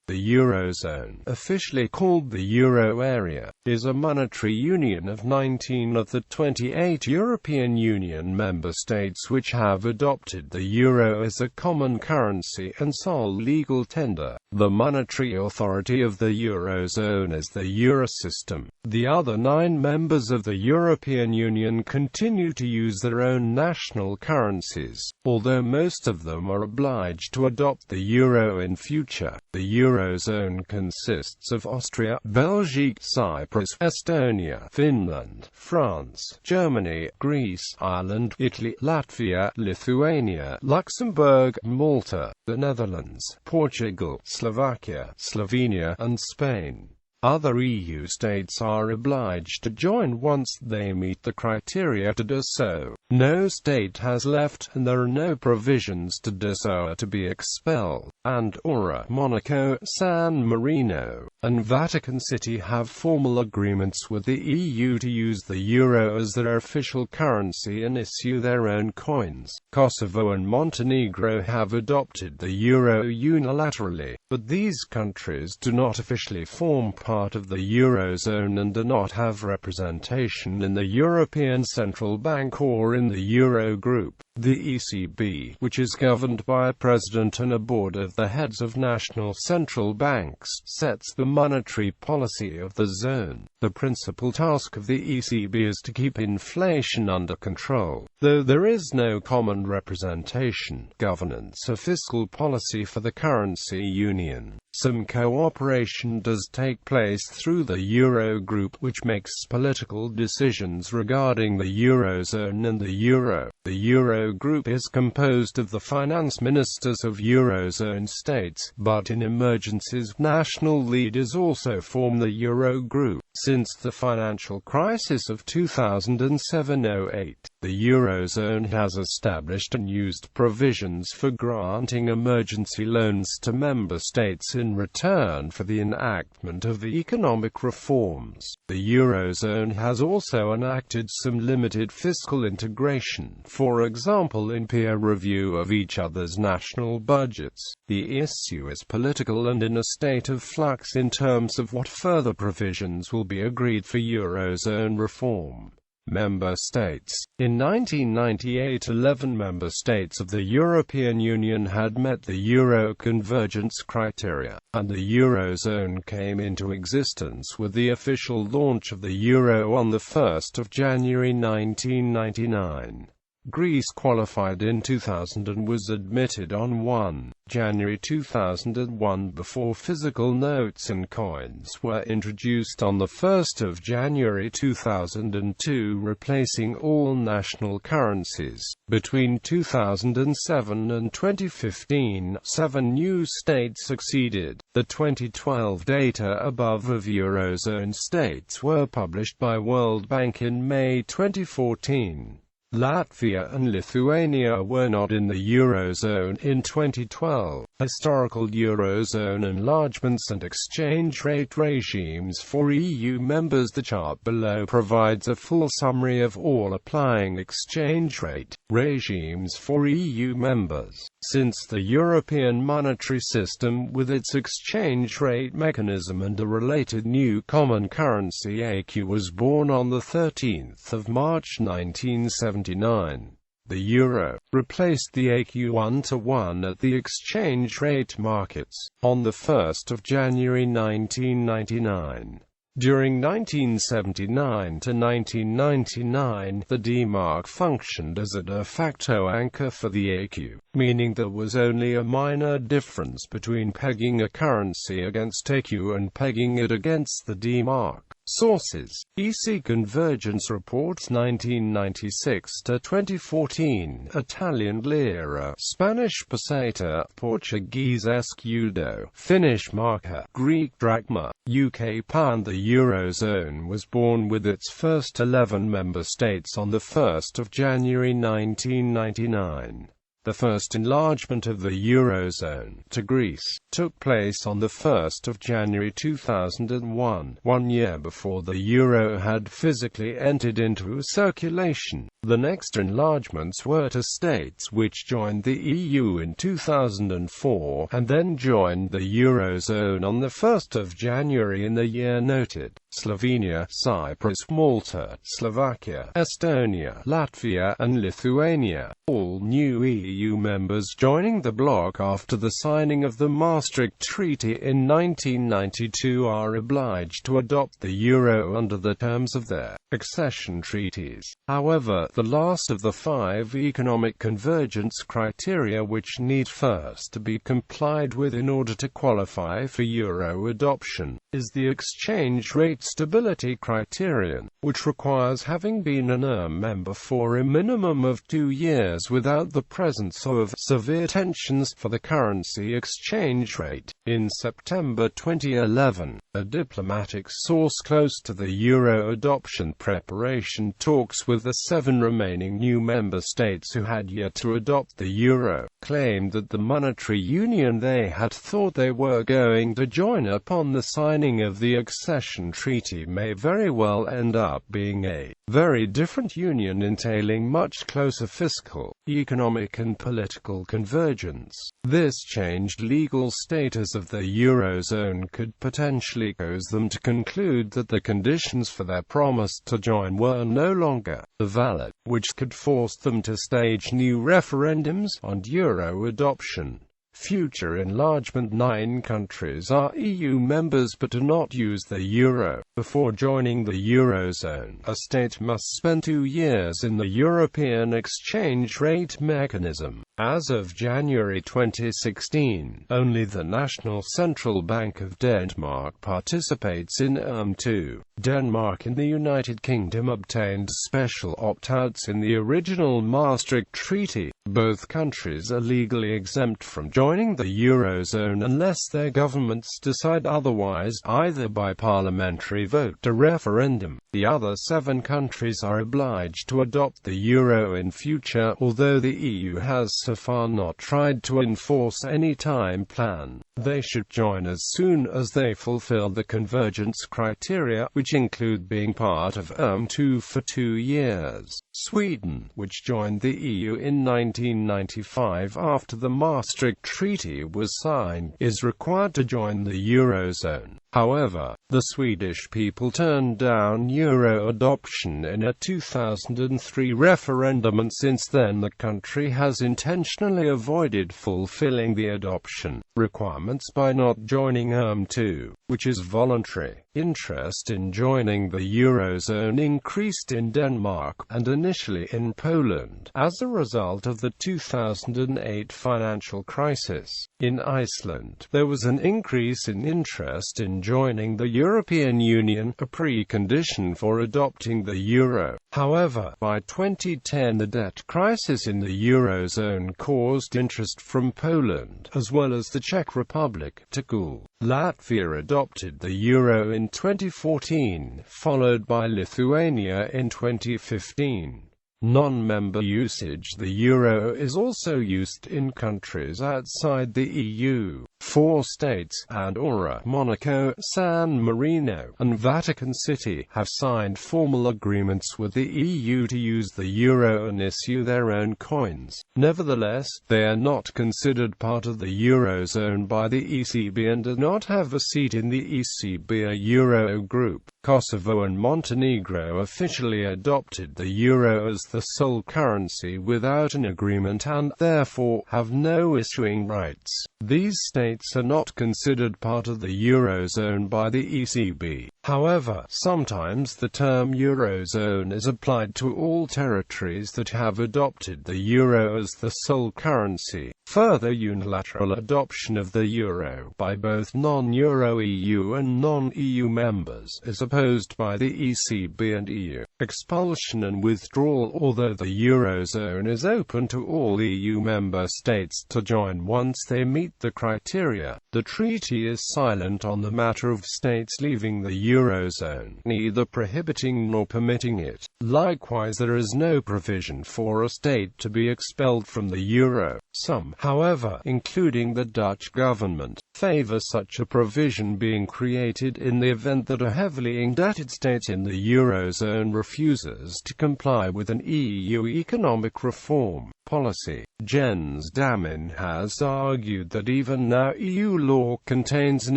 The Eurozone, officially called the Euro area, is a monetary union of 19 of the 28 European Union member states which have adopted the euro as a common currency and sole legal tender. The monetary authority of the Eurozone is the Eurosystem. The other 9 members of the European Union continue to use their own national currencies, although most of them are obliged to adopt the euro in future. The Eurozone consists of Austria, Belgium, Cyprus, Estonia, Finland, France, Germany, Greece, Ireland, Italy, Latvia, Lithuania, Luxembourg, Malta, the Netherlands, Portugal, Slovakia, Slovenia, and Spain. Other EU states are obliged to join once they meet the criteria to do so. No state has left, and there are no provisions to do so to be expelled. Andorra, Monaco, San Marino, and Vatican City have formal agreements with the EU to use the euro as their official currency and issue their own coins. Kosovo and Montenegro have adopted the euro unilaterally, but these countries do not officially form part of the Eurozone and do not have representation in the European Central Bank or in the Euro Group. The ECB, which is governed by a president and a board of the heads of national central banks, sets the monetary policy of the zone. The principal task of the ECB is to keep inflation under control. Though there is no common representation, governance of fiscal policy for the currency union, some cooperation does take place through the Euro Group, which makes political decisions regarding the Eurozone and the euro. The Euro Group is composed of the finance ministers of Eurozone states, but in emergencies, national leaders also form the Euro Group. Since the financial crisis of 2007-08, the Eurozone has established and used provisions for granting emergency loans to member states in return for the enactment of the economic reforms. The Eurozone has also enacted some limited fiscal integration, for example in peer review of each other's national budgets. The issue is political and in a state of flux in terms of what further provisions will be agreed for Eurozone reform. Member states. In 1998, 11 member states of the European Union had met the euro convergence criteria, and the Eurozone came into existence with the official launch of the euro on 1 January 1999. Greece qualified in 2000 and was admitted on 1 January 2001 before physical notes and coins were introduced on 1 January 2002, replacing all national currencies. Between 2007 and 2015, 7 new states succeeded. The 2012 data above of Eurozone states were published by World Bank in May 2014. Latvia and Lithuania were not in the Eurozone in 2012. Historical Eurozone enlargements and exchange rate regimes for EU members. The chart below provides a full summary of all applying exchange rate regimes for EU members. Since the European monetary system with its exchange rate mechanism and a related new common currency ECU was born on 13 March 1979. The euro replaced the ECU 1-to-1 at the exchange rate markets on 1 January 1999. During 1979 to 1999, the D-mark functioned as a de facto anchor for the ECU, meaning there was only a minor difference between pegging a currency against ECU and pegging it against the D-mark. Sources: EC Convergence Reports 1996 to 2014, Italian lira, Spanish peseta, Portuguese escudo, Finnish marca, Greek drachma, UK pound. The Eurozone was born with its first 11 member states on 1 January 1999. The first enlargement of the Eurozone to Greece took place on the 1st of January 2001, 1 year before the euro had physically entered into circulation. The next enlargements were to states which joined the EU in 2004, and then joined the Eurozone on the 1st of January in the year noted: Slovenia, Cyprus, Malta, Slovakia, Estonia, Latvia, and Lithuania. All new EU members joining the bloc after the signing of the Maastricht Treaty in 1992 are obliged to adopt the euro under the terms of their accession treaties. However, the last of the 5 economic convergence criteria which need first to be complied with in order to qualify for euro adoption is the exchange rate stability criterion, which requires having been an ERM member for a minimum of 2 years without the presence of severe tensions for the currency exchange rate. In September 2011, a diplomatic source close to the euro adoption preparation talks with the 7 remaining new member states who had yet to adopt the euro, claimed that the monetary union they had thought they were going to join upon the signing of the accession treaty may very well end up being a very different union entailing much closer fiscal, economic and political convergence. This changed legal status of the Eurozone could potentially cause them to conclude that the conditions for their promise to join were no longer valid, which could force them to stage new referendums on euro adoption. Future enlargement: 9 countries are EU members but do not use the euro. Before joining the Eurozone, a state must spend 2 years in the European exchange rate mechanism. As of January 2016, only the National Central Bank of Denmark participates in ERM2. Denmark and the United Kingdom obtained special opt-outs in the original Maastricht Treaty. Both countries are legally exempt from joining the Eurozone unless their governments decide otherwise, either by parliamentary vote or referendum. The other 7 countries are obliged to adopt the euro in future, although the EU has so far not tried to enforce any time plan. They should join as soon as they fulfill the convergence criteria, which include being part of ERM2 for 2 years. Sweden, which joined the EU in 1995 after the Maastricht Treaty was signed, is required to join the Eurozone. However, the Swedish people turned down euro adoption in a 2003 referendum, and since then the country has intentionally avoided fulfilling the adoption requirements by not joining ERM2, which is voluntary. Interest in joining the Eurozone increased in Denmark, and initially in Poland, as a result of the 2008 financial crisis. In Iceland, there was an increase in interest in joining the European Union, a precondition for adopting the euro. However, by 2010 the debt crisis in the Eurozone caused interest from Poland, as well as the Czech Republic, to cool. Latvia adopted the euro in 2014, followed by Lithuania in 2015. Non-member usage: the euro is also used in countries outside the EU. 4 states, Andorra, Monaco, San Marino, and Vatican City, have signed formal agreements with the EU to use the euro and issue their own coins. Nevertheless, they are not considered part of the Eurozone by the ECB and do not have a seat in the ECB Euro group. Kosovo and Montenegro officially adopted the euro as the sole currency without an agreement and, therefore, have no issuing rights. These states are not considered part of the Eurozone by the ECB. However, sometimes the term Eurozone is applied to all territories that have adopted the euro as the sole currency. Further unilateral adoption of the euro by both non-Euro EU and non-EU members is opposed by the ECB and EU. expulsion and withdrawal. Although the Eurozone is open to all EU member states to join once they meet the criteria, the treaty is silent on the matter of states leaving the Eurozone, neither prohibiting nor permitting it. Likewise, there is no provision for a state to be expelled from the euro. Some, however, including the Dutch government, favor such a provision being created in the event that a heavily indebted state in the Eurozone refuses to comply with an EU economic reform policy. Jens Damin has argued that even now EU law contains an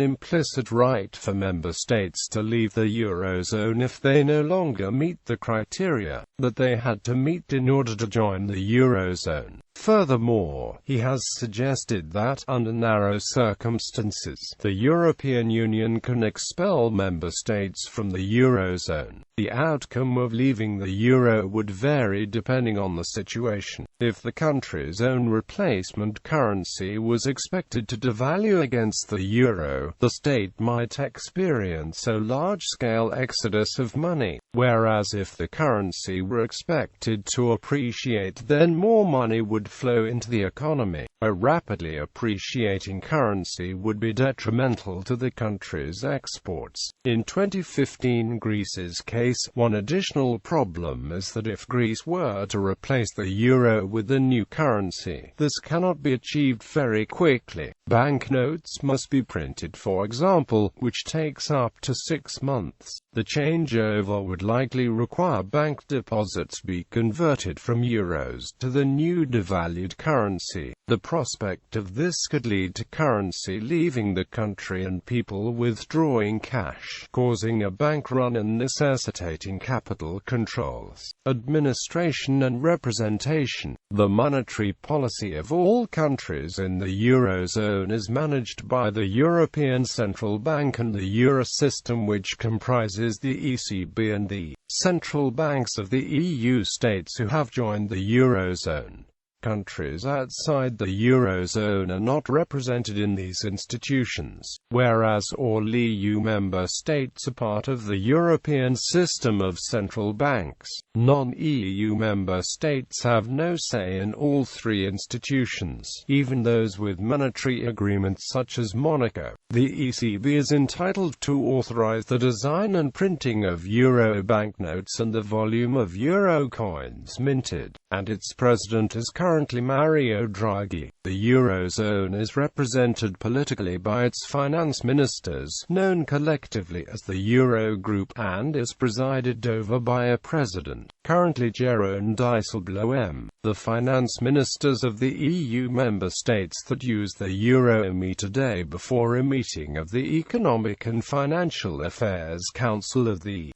implicit right for member states to leave the Eurozone if they no longer meet the criteria that they had to meet in order to join the Eurozone. Furthermore, he has suggested that, under narrow circumstances, the European Union can expel member states from the Eurozone. The outcome of leaving the euro would vary depending on the situation. If the country's own replacement currency was expected to devalue against the euro, the state might experience a large-scale exodus of money, whereas if the currency were expected to appreciate, then more money would flow into the economy. A rapidly appreciating currency would be detrimental to the country's exports. In 2015 Greece's case, one additional problem is that if Greece were to replace the euro with a new currency, this cannot be achieved very quickly. Banknotes must be printed, for example, which takes up to 6 months. The changeover would likely require bank deposits be converted from euros to the new devalued currency. The prospect of this could lead to currency leaving the country and people withdrawing cash, causing a bank run and necessitating capital controls, administration and representation. The monetary policy of all countries in the Eurozone is managed by the European Central Bank and the Eurosystem, which comprises the ECB and the central banks of the EU states who have joined the Eurozone. Countries outside the Eurozone are not represented in these institutions, whereas all EU member states are part of the European system of central banks. Non-EU member states have no say in all three institutions, even those with monetary agreements such as Monaco. The ECB is entitled to authorize the design and printing of euro banknotes and the volume of euro coins minted, and its president is currently Mario Draghi. The Eurozone is represented politically by its finance ministers, known collectively as the Eurogroup, and is presided over by a president, currently Jeroen Dijsselbloem. The finance ministers of the EU member states that use the euro meet a day before a meeting of the Economic and Financial Affairs Council of the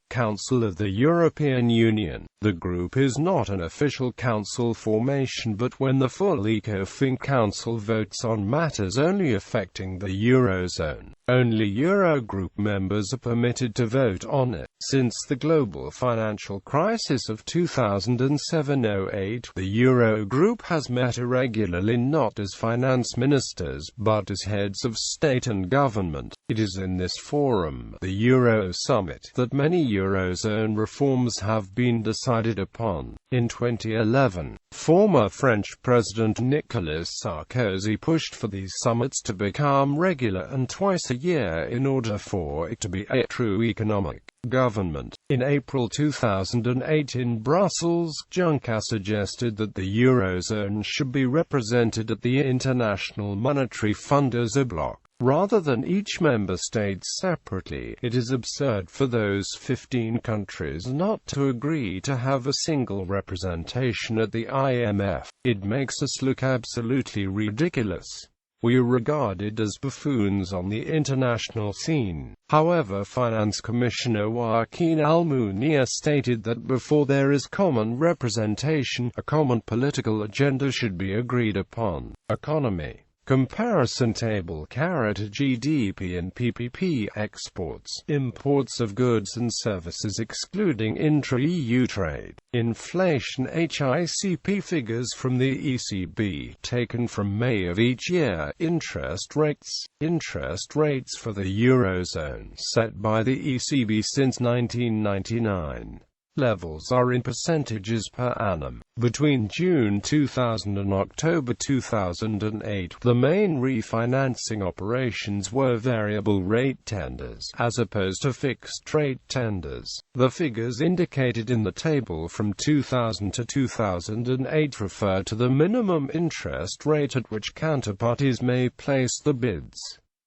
European Union. The group is not an official council formation, but when the full ECOFIN Council votes on matters only affecting the Eurozone, only Eurogroup members are permitted to vote on it. Since the global financial crisis of 2007-08, the Eurogroup has met irregularly, not as finance ministers, but as heads of state and government. It is in this forum, the Euro Summit, that many Eurozone reforms have been decided upon. In 2011, former French President Nicolas Sarkozy pushed for these summits to become regular and twice a year in order for it to be a true economic government. In April 2008 in Brussels, Juncker suggested that the Eurozone should be represented at the International Monetary Fund as a bloc, rather than each member state separately. It is absurd for those 15 countries not to agree to have a single representation at the IMF. It makes us look absolutely ridiculous. We are regarded as buffoons on the international scene. However, Finance Commissioner Joaquin Almunia stated that before there is common representation, a common political agenda should be agreed upon. Economy comparison table: GDP and PPP, exports, imports of goods and services excluding intra-EU trade, inflation, HICP figures from the ECB taken from May of each year, interest rates for the Eurozone set by the ECB since 1999. Levels are in percentages per annum. Between June 2000 and October 2008, the main refinancing operations were variable rate tenders, as opposed to fixed rate tenders. The figures indicated in the table from 2000 to 2008 refer to the minimum interest rate at which counterparties may place the bids.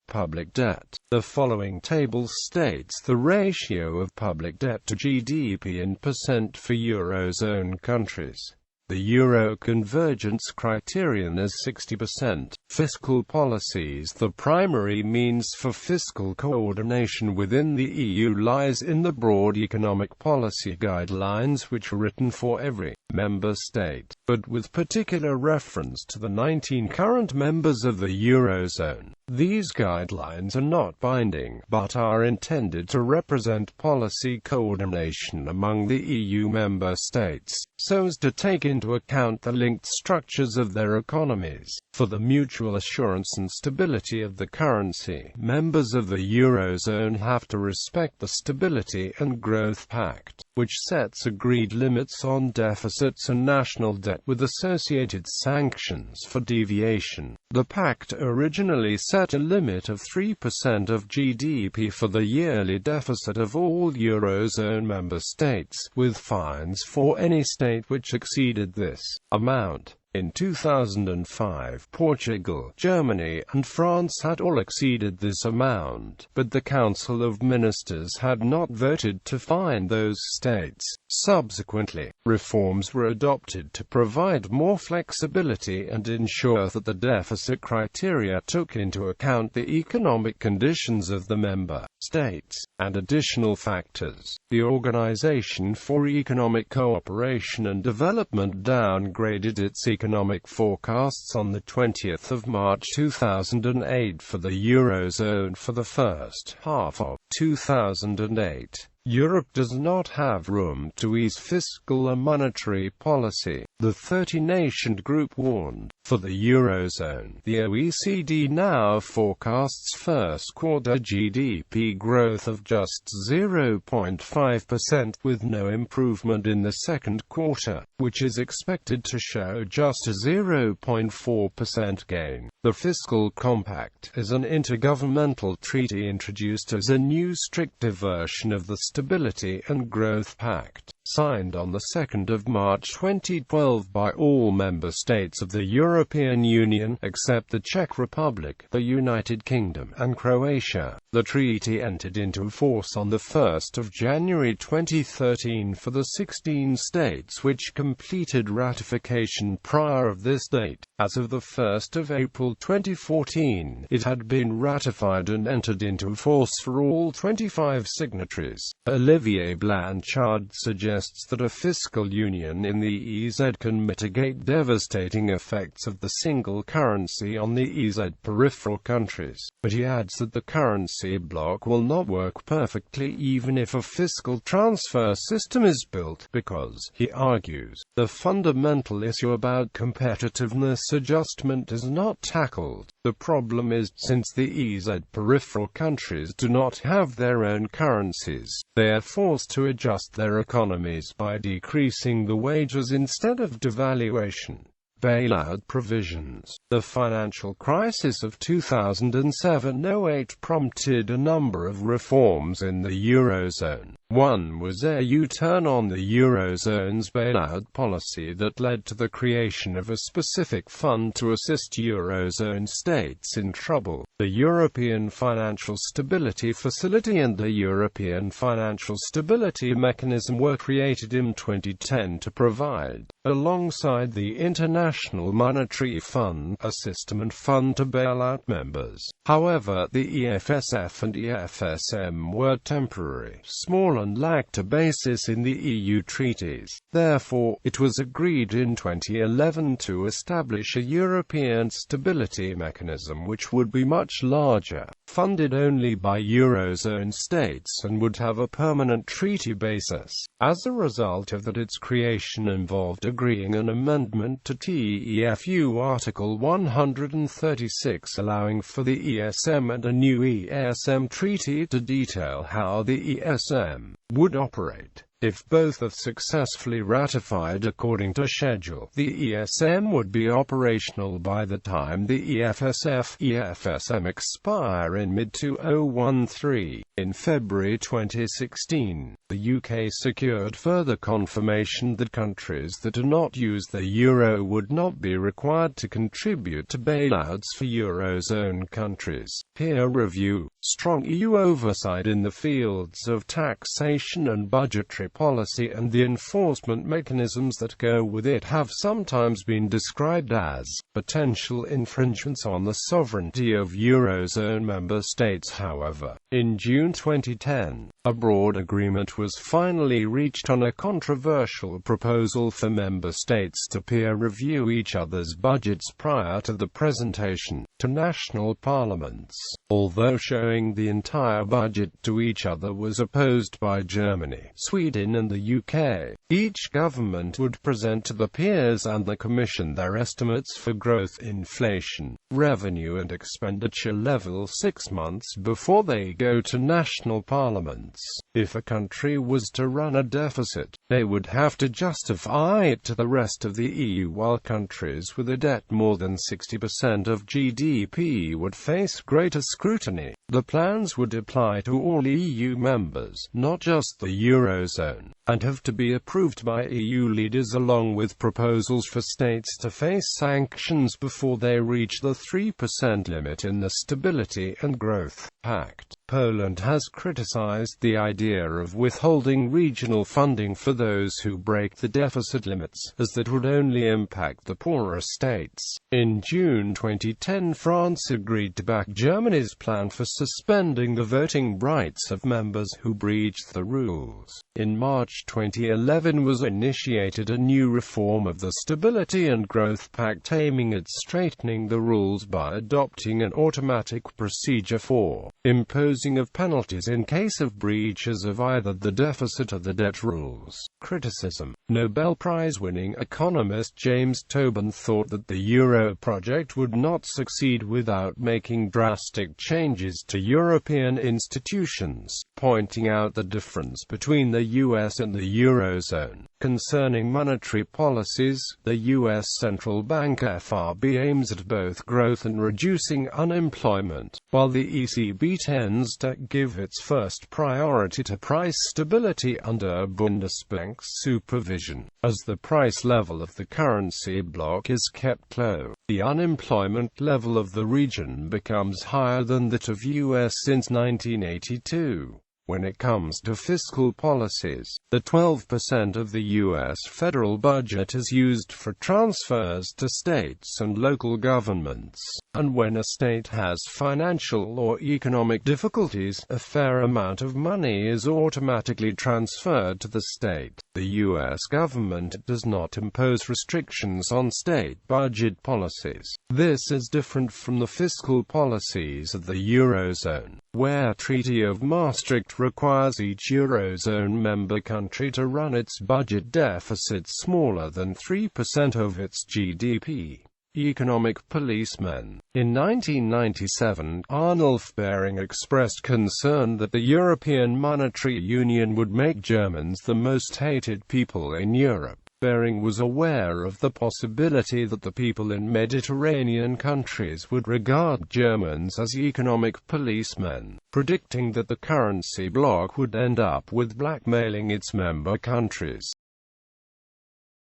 Public debt. The following table states the ratio of public debt to GDP in percent for Eurozone countries. The Euro convergence criterion is 60%. Fiscal policies. The primary means for fiscal coordination within the EU lies in the broad economic policy guidelines which are written for every member state, but with particular reference to the 19 current members of the Eurozone. These guidelines are not binding, but are intended to represent policy coordination among the EU member states, so as to take into account the linked structures of their economies. For the mutual assurance and stability of the currency, members of the Eurozone have to respect the Stability and Growth Pact, which sets agreed limits on deficits and national debt with associated sanctions for deviation. The pact originally set a limit of 3% of GDP for the yearly deficit of all Eurozone member states, with fines for any state which exceeded this amount. In 2005, Portugal, Germany, and France had all exceeded this amount, but the Council of Ministers had not voted to fine those states. Subsequently, reforms were adopted to provide more flexibility and ensure that the deficit criteria took into account the economic conditions of the member states, and additional factors. The Organization for Economic Cooperation and Development downgraded its economic forecasts on the 20th of March 2008 for the Eurozone for the first half of 2008. Europe does not have room to ease fiscal and monetary policy, the 30-nation group warned. For the Eurozone, the OECD now forecasts first-quarter GDP growth of just 0.5% with no improvement in the second quarter, which is expected to show just a 0.4% gain. The Fiscal Compact is an intergovernmental treaty introduced as a new stricter version of the Stability and Growth Pact, signed on the 2nd of March 2012 by all member states of the European Union, except the Czech Republic, the United Kingdom, and Croatia. The treaty entered into force on the 1st of January 2013 for the 16 states which completed ratification prior of this date. As of the 1st of April 2014, it had been ratified and entered into force for all 25 signatories. Olivier Blanchard suggests that a fiscal union in the EZ can mitigate devastating effects of the single currency on the EZ peripheral countries, but he adds that the currency bloc will not work perfectly even if a fiscal transfer system is built, because, he argues, the fundamental issue about competitiveness adjustment is not tackled. The problem is, since the EZ peripheral countries do not have their own currencies, they are forced to adjust their economies by decreasing the wages instead of devaluation. Bailout provisions. The financial crisis of 2007-08 prompted a number of reforms in the Eurozone. One was a U-turn on the Eurozone's bailout policy that led to the creation of a specific fund to assist Eurozone states in trouble. The European Financial Stability Facility and the European Financial Stability Mechanism were created in 2010 to provide, alongside the International Monetary Fund, a system and fund to bail out members. However, the EFSF and EFSM were temporary, small and lacked a basis in the EU treaties. Therefore, it was agreed in 2011 to establish a European Stability Mechanism which would be much larger, funded only by Eurozone states, and would have a permanent treaty basis. As a result of that, its creation involved agreeing an amendment to TEFU Article 136 allowing for the ESM and a new ESM treaty to detail how the ESM would operate. If both are successfully ratified according to schedule, the ESM would be operational by the time the EFSM expire in mid-2013. In February 2016, the UK secured further confirmation that countries that do not use the euro would not be required to contribute to bailouts for Eurozone countries. Peer review. Strong EU oversight in the fields of taxation and budgetary policy and the enforcement mechanisms that go with it have sometimes been described as potential infringements on the sovereignty of Eurozone member states. However, in June 2010, a broad agreement was finally reached on a controversial proposal for member states to peer review each other's budgets prior to the presentation to national parliaments. Although showing the entire budget to each other was opposed by Germany, Sweden and the UK, each government would present to the peers and the Commission their estimates for growth, inflation, revenue and expenditure level 6 months before they go to national parliaments. If a country was to run a deficit, they would have to justify it to the rest of the EU, while countries with a debt more than 60% of GDP would face greater scrutiny. The plans would apply to all EU members, not just the Eurozone, and have to be approved by EU leaders along with proposals for states to face sanctions before they reach the 3% limit in the Stability and Growth Pact. Poland has criticized the idea of withholding regional funding for those who break the deficit limits, as that would only impact the poorer states. In June 2010, France agreed to back Germany's plan for suspending the voting rights of members who breached the rules. In March 2011 was initiated a new reform of the Stability and Growth Pact aiming at straightening the rules by adopting an automatic procedure for imposing of penalties in case of breaches of either the deficit or the debt rules. Criticism. Nobel Prize-winning economist James Tobin thought that the Euro project would not succeed without making drastic changes to European institutions, pointing out the difference between the US and the Eurozone. Concerning monetary policies, the US Central Bank FRB aims at both growth and reducing unemployment, while the ECB tends to give its first priority to price stability under Bundesbank's supervision. As the price level of the currency bloc is kept low, the unemployment level of the region becomes higher than that of US since 1982. When it comes to fiscal policies, the 12% of the U.S. federal budget is used for transfers to states and local governments, and when a state has financial or economic difficulties, a fair amount of money is automatically transferred to the state. The U.S. government does not impose restrictions on state budget policies. This is different from the fiscal policies of the Eurozone, where Treaty of Maastricht requires each Eurozone member country to run its budget deficit smaller than 3% of its GDP. Economic policemen. In 1997, Arnulf Baring expressed concern that the European Monetary Union would make Germans the most hated people in Europe. Baring was aware of the possibility that the people in Mediterranean countries would regard Germans as economic policemen, predicting that the currency bloc would end up with blackmailing its member countries.